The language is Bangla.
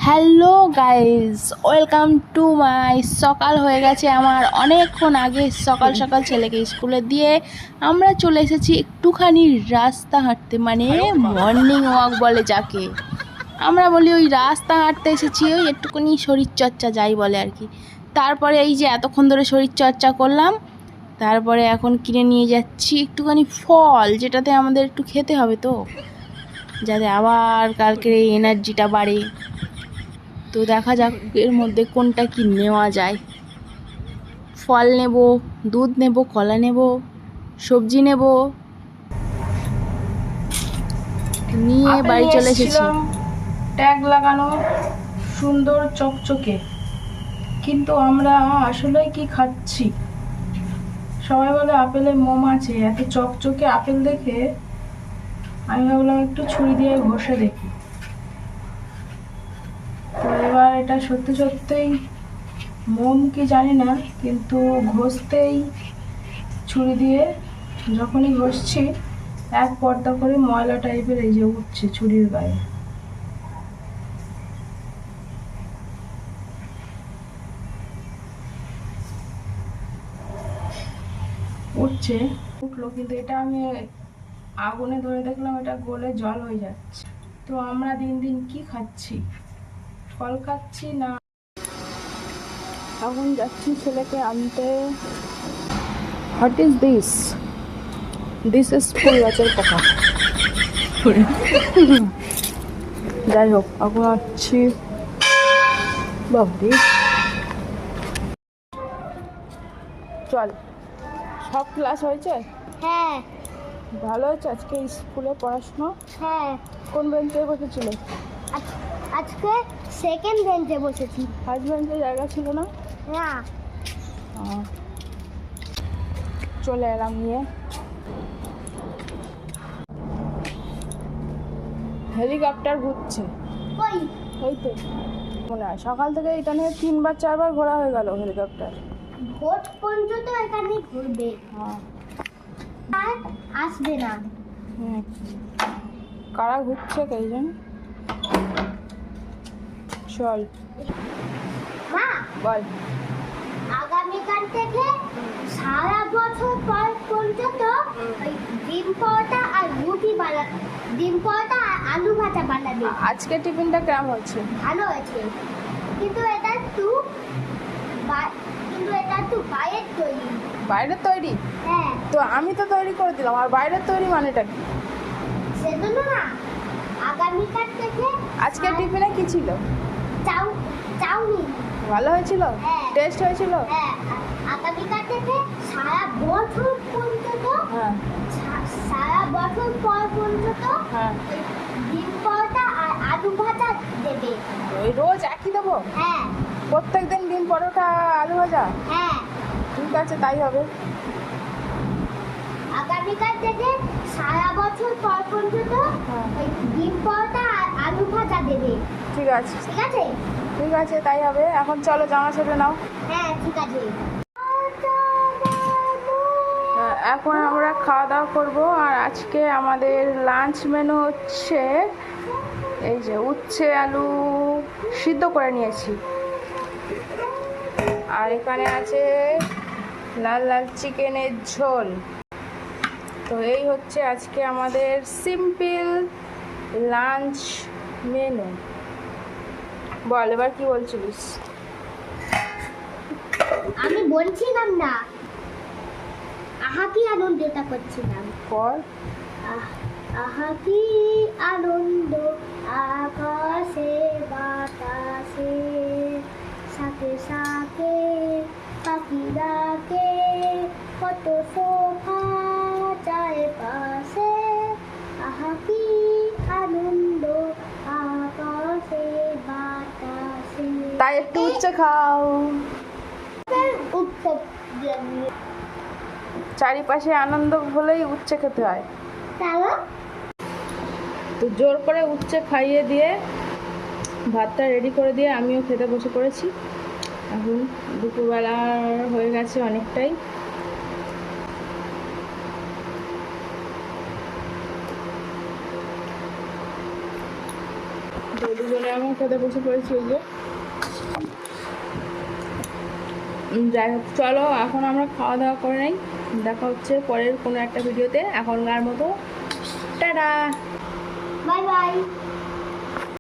Hello guys, welcome to my. সকাল হয়ে গেছে আমার অনেকক্ষণ আগে। সকাল সকাল ছেলেকে স্কুলে দিয়ে আমরা চলে এসেছি একটুখানি রাস্তা হাঁটতে, মানে মর্নিং ওয়াক বলে যাকে আমরা বলি। ওই রাস্তা হাঁটতে এসেছি, ওই একটুখানি শরীরচর্চা যাই বলে আর কি। তারপরে এই যে এতক্ষণ ধরে শরীরচর্চা করলাম, তারপরে এখন কিনে নিয়ে যাচ্ছি একটুখানি ফল, যেটাতে আমাদের একটু খেতে হবে তো, যাতে আবার কালকের এই এনার্জিটা বাড়ে। তো দেখা যাক এর মধ্যে কোনটা কি নেওয়া যায়। ফল নেব, দুধ নেব, কলা নেব, সবজি নেব, নিয়ে বাড়ি চলে এসেছি। ট্যাগ লাগানো, সুন্দর চকচকে, কিন্তু আমরা আসলেই কি খাচ্ছি? সবাই বলে আপেলে মোম আছে। এত চকচকে আপেল দেখে আমি ভাবলাম একটু ছুরি দিয়ে ঘষে দেখি। তো এবার এটা সত্যি সত্যিই মোম কি জানি না, কিন্তু ঘষতেই ছুরি দিয়ে যখনই ঘষছি এক পর্দা করে ময়লা টাইপের এই যে উঠছে ছুরির গায়ে। উঠলো, কিন্তু এটা আমি আগুনে ধরে দেখলাম এটা গলে জল হয়ে যাচ্ছে। তো আমরা দিন দিন কি খাচ্ছি? ফল খাচ্ছি না। এখন যাচ্ছি ছেলেকে আনতে। What is this? This is full গাছের পোকা। যাই হোক, এখন আসছি। বাবরি চল। সব ক্লাস হয়েছে? হ্যাঁ। ভালো হয়েছে আজকে স্কুলে পড়াশোনা? হ্যাঁ। কোন বেঞ্চে বসেছিল? আজকে সেকেন্ড বেঞ্চে বসেছি। ফার্স্ট বেঞ্চে জায়গা ছিল না? না। চলে এলাম নিয়ে। হেলিকপ্টার ঘুরছে। ওই তো মনে হয় সকাল থেকে এখানে 3-4 বার ঘোরা হয়ে গেল হেলিকপ্টার। ভোট পর্যন্ত এখানে ঘুরবে। হ্যাঁ, আর আসবে না। কারা ঘুরছে কে জানে। চল। মা বল। আগামীকাল থেকে সারা বছর পর্যন্ত ওই ডিম পরোটা আর রুটি বানাবে, ডিম পরোটা আর আলু ভাজা বানাবে। আজকে টিফিনটা কেমন হচ্ছে? ভালো হয়েছে, কিন্তু এটা একটু বাইরের তৈরি। বাইরের তৈরি? হ্যাঁ। তো আমি তো তৈরি করে দিলাম, আর বাইরের তৈরি মানেটা কি? সেজন্য না, আগামীকাল থেকে আজকে টিফিনে কি ছিল? চাউমিন। ভালো হয়েছিল? হ্যাঁ। টেস্ট হয়েছিল? হ্যাঁ। আগামীকাল থেকে সারা বছর পর্যন্ত, হ্যাঁ সারা বছর পর্যন্ত হ্যাঁ ডিম পরোটা আর আলু ভাজা দেবে। ওই রোজ একই দেবো? হ্যাঁ। প্রত্যেকদিন ডিম পরোটা আলু ভাজা? হ্যাঁ। ঠিক আছে, তাই হবে। আগামীকাল থেকে সারা বছর পর্যন্ত ওই ডিম পরোটা আর আলু ভাজা দেবে। ঠিক আছে। ঠিক আছে? ঠিক আছে, তাই হবে। এখন চলো জামা ছেড়ে নাও। হ্যাঁ, ঠিক আছে। এখন আমরা খাওয়া দাওয়া করবো। আর আজকে আমাদের লাঞ্চ মেনু হচ্ছে এই যে উচ্ছে আলু সিদ্ধ করে নিয়েছি, আর এখানে আছে লাল লাল চিকেনের ঝোল। তো এই হচ্ছে আজকে আমাদের সিম্পল লাঞ্চ মেনু। বল, এবার কি বলছিলিস? আমি বলছিলাম না, আহা কি আনন্দটা করছিলাম। পর আহা কি আনন্দ আকাশে বাতাসে, সাথে সাথে পাখি ডাকে, কত শোভা চারপাশে। আহা কি আনন্দ আকাশে বাতাসে। তাই একটু উচ্ছে খাও। উৎসব চারিপাশে আনন্দ হলেই উচ্ছে খেতে হয়। তারা তো জোর করে উচ্ছে খাইয়ে দিয়ে ভাতটা রেডি করে দিয়ে আমিও খেতে বসে পড়েছি। এখন দুপুরবেলা হয়ে গেছে অনেকটাই। তো দুজনে এখন খেতে বসে পড়েছি ওই যে। যাই হোক, চলো এখন আমরা খাওয়া দাওয়া করে নেই, দেখা হচ্ছে পরের কোনো একটা ভিডিওতে। এখনকার মতো টাটা। Bye bye.